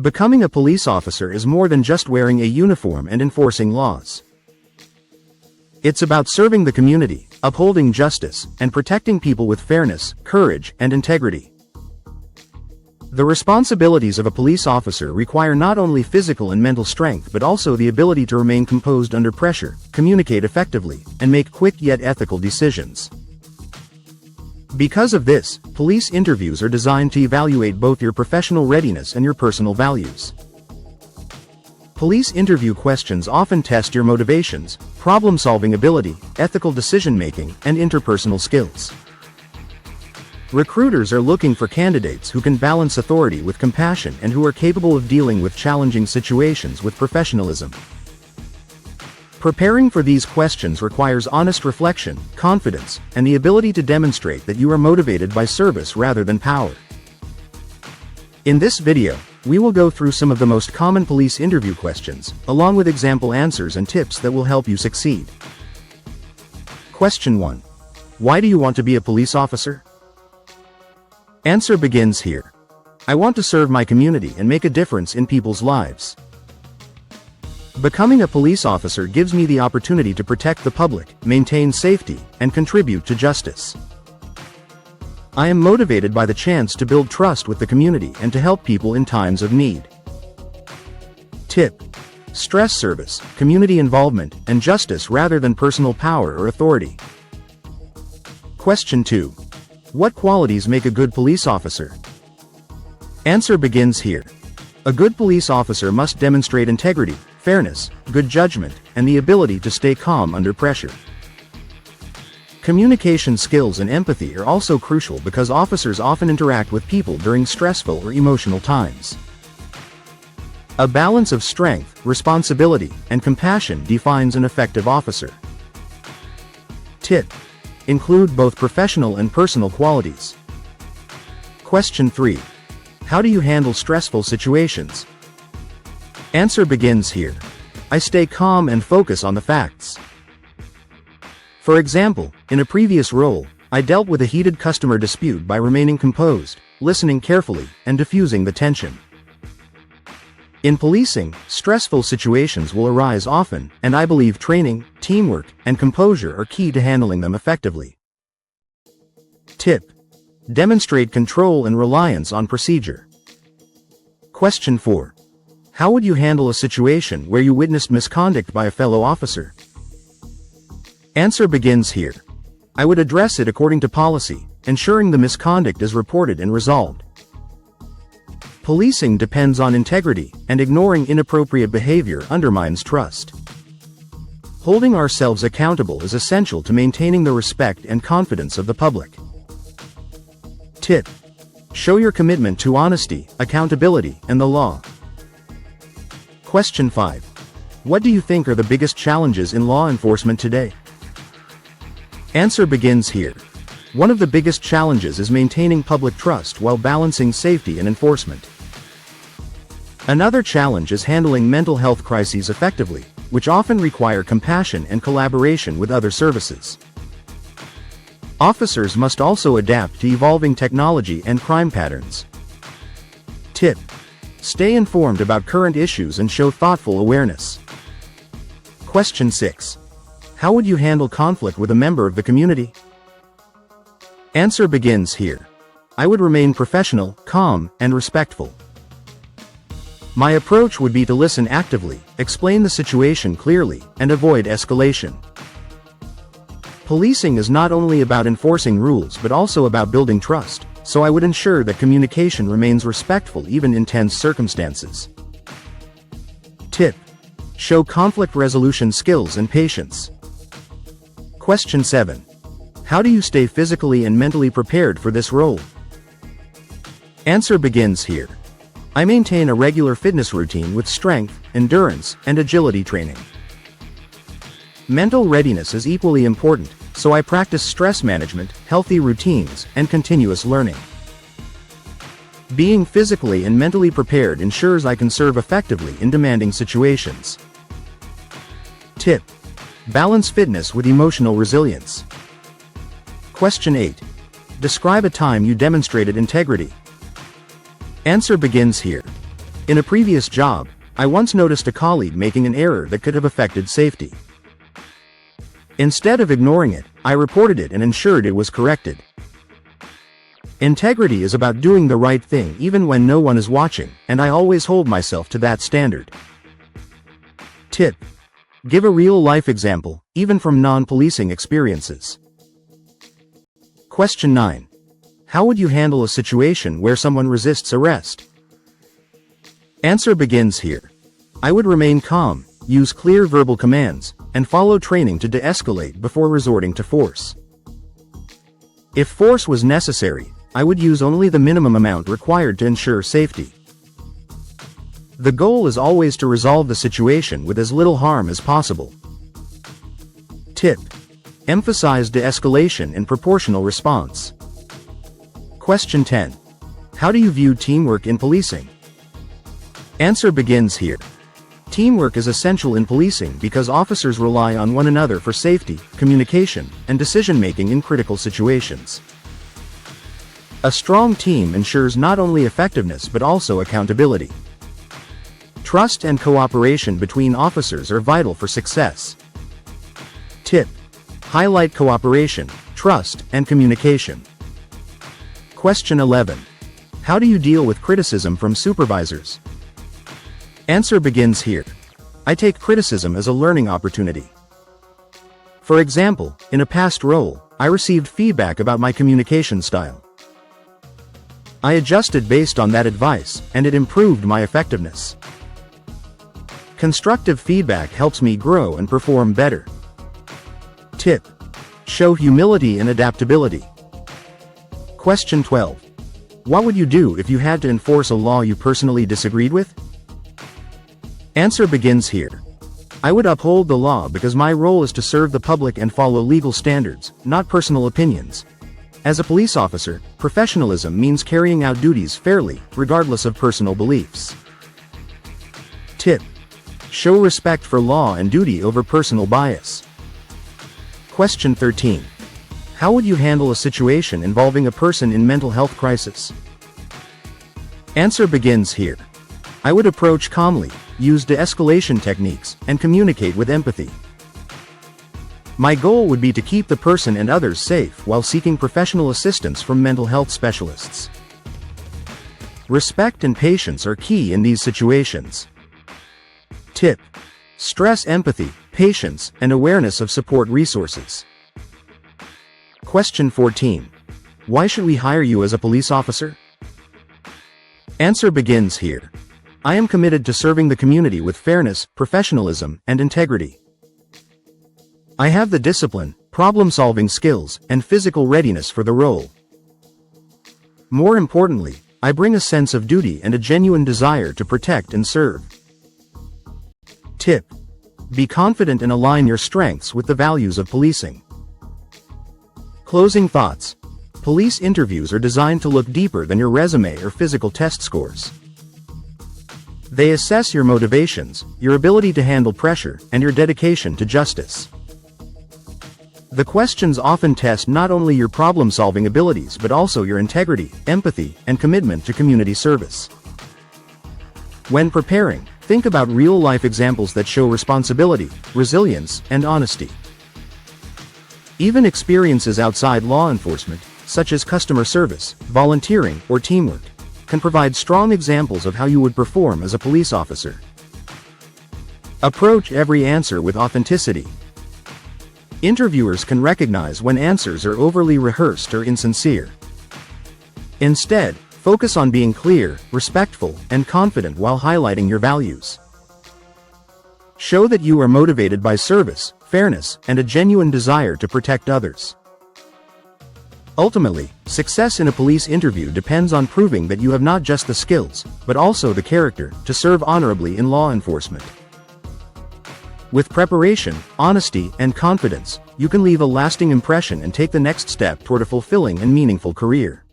Becoming a police officer is more than just wearing a uniform and enforcing laws. It's about serving the community, upholding justice, and protecting people with fairness, courage, and integrity. The responsibilities of a police officer require not only physical and mental strength but also the ability to remain composed under pressure, communicate effectively, and make quick yet ethical decisions. Because of this, police interviews are designed to evaluate both your professional readiness and your personal values. Police interview questions often test your motivations, problem-solving ability, ethical decision-making, and interpersonal skills. Recruiters are looking for candidates who can balance authority with compassion and who are capable of dealing with challenging situations with professionalism. Preparing for these questions requires honest reflection, confidence, and the ability to demonstrate that you are motivated by service rather than power. In this video, we will go through some of the most common police interview questions, along with example answers and tips that will help you succeed. Question 1. Why do you want to be a police officer? Answer begins here. I want to serve my community and make a difference in people's lives. Becoming a police officer gives me the opportunity to protect the public, maintain safety, and contribute to justice. I am motivated by the chance to build trust with the community and to help people in times of need. Tip: stress service, community involvement, and justice rather than personal power or authority. Question 2. What qualities make a good police officer? Answer begins here. A good police officer must demonstrate integrity, fairness, good judgment, and the ability to stay calm under pressure. Communication skills and empathy are also crucial because officers often interact with people during stressful or emotional times. A balance of strength, responsibility, and compassion defines an effective officer. Tip: include both professional and personal qualities. Question 3. How do you handle stressful situations? Answer begins here. I stay calm and focus on the facts. For example, in a previous role, I dealt with a heated customer dispute by remaining composed, listening carefully, and diffusing the tension. In policing, stressful situations will arise often, and I believe training, teamwork, and composure are key to handling them effectively. Tip: demonstrate control and reliance on procedure. Question 4. How would you handle a situation where you witnessed misconduct by a fellow officer? Answer begins here. I would address it according to policy, ensuring the misconduct is reported and resolved. Policing depends on integrity, and ignoring inappropriate behavior undermines trust. Holding ourselves accountable is essential to maintaining the respect and confidence of the public. Tip: show your commitment to honesty, accountability, and the law. Question 5. What do you think are the biggest challenges in law enforcement today? Answer begins here. One of the biggest challenges is maintaining public trust while balancing safety and enforcement. Another challenge is handling mental health crises effectively, which often require compassion and collaboration with other services. Officers must also adapt to evolving technology and crime patterns. Tip: stay informed about current issues and show thoughtful awareness. Question 6. How would you handle conflict with a member of the community? Answer begins here. I would remain professional, calm, and respectful. My approach would be to listen actively, explain the situation clearly, and avoid escalation. Policing is not only about enforcing rules but also about building trust, so I would ensure that communication remains respectful even in tense circumstances. Tip: show conflict resolution skills and patience. Question 7. How do you stay physically and mentally prepared for this role? Answer begins here. I maintain a regular fitness routine with strength, endurance, and agility training. Mental readiness is equally important, so I practice stress management, healthy routines, and continuous learning. Being physically and mentally prepared ensures I can serve effectively in demanding situations. Tip: balance fitness with emotional resilience. Question 8. Describe a time you demonstrated integrity. Answer begins here. In a previous job, I once noticed a colleague making an error that could have affected safety. Instead of ignoring it, I reported it and ensured it was corrected. Integrity is about doing the right thing even when no one is watching, and I always hold myself to that standard. Tip: give a real-life example, even from non-policing experiences. Question 9. How would you handle a situation where someone resists arrest? Answer begins here. I would remain calm, use clear verbal commands, and follow training to de-escalate before resorting to force. If force was necessary, I would use only the minimum amount required to ensure safety. The goal is always to resolve the situation with as little harm as possible. Tip: emphasize de-escalation in proportional response. Question 10. How do you view teamwork in policing? Answer begins here. Teamwork is essential in policing because officers rely on one another for safety, communication, and decision-making in critical situations. A strong team ensures not only effectiveness but also accountability. Trust and cooperation between officers are vital for success. Tip: highlight cooperation, trust, and communication. Question 11. How do you deal with criticism from supervisors? Answer begins here. I take criticism as a learning opportunity. For example, in a past role, I received feedback about my communication style. I adjusted based on that advice, and it improved my effectiveness. Constructive feedback helps me grow and perform better. Tip: show humility and adaptability. Question 12. What would you do if you had to enforce a law you personally disagreed with? Answer begins here. I would uphold the law because my role is to serve the public and follow legal standards, not personal opinions. As a police officer, professionalism means carrying out duties fairly, regardless of personal beliefs. Tip: show respect for law and duty over personal bias. Question 13. How would you handle a situation involving a person in mental health crisis? Answer begins here. I would approach calmly, use de-escalation techniques, and communicate with empathy. My goal would be to keep the person and others safe while seeking professional assistance from mental health specialists. Respect and patience are key in these situations. Tip: stress empathy, patience, and awareness of support resources. Question 14. Why should we hire you as a police officer? Answer begins here. I am committed to serving the community with fairness, professionalism, and integrity. I have the discipline, problem-solving skills, and physical readiness for the role. More importantly, I bring a sense of duty and a genuine desire to protect and serve. Tip: be confident and align your strengths with the values of policing. Closing thoughts. Police interviews are designed to look deeper than your resume or physical test scores. They assess your motivations, your ability to handle pressure, and your dedication to justice. The questions often test not only your problem-solving abilities but also your integrity, empathy, and commitment to community service. When preparing, think about real-life examples that show responsibility, resilience, and honesty. Even experiences outside law enforcement, such as customer service, volunteering, or teamwork, can provide strong examples of how you would perform as a police officer. Approach every answer with authenticity. Interviewers can recognize when answers are overly rehearsed or insincere. Instead, focus on being clear, respectful, and confident while highlighting your values. Show that you are motivated by service, fairness, and a genuine desire to protect others. Ultimately, success in a police interview depends on proving that you have not just the skills, but also the character, to serve honorably in law enforcement. With preparation, honesty, and confidence, you can leave a lasting impression and take the next step toward a fulfilling and meaningful career.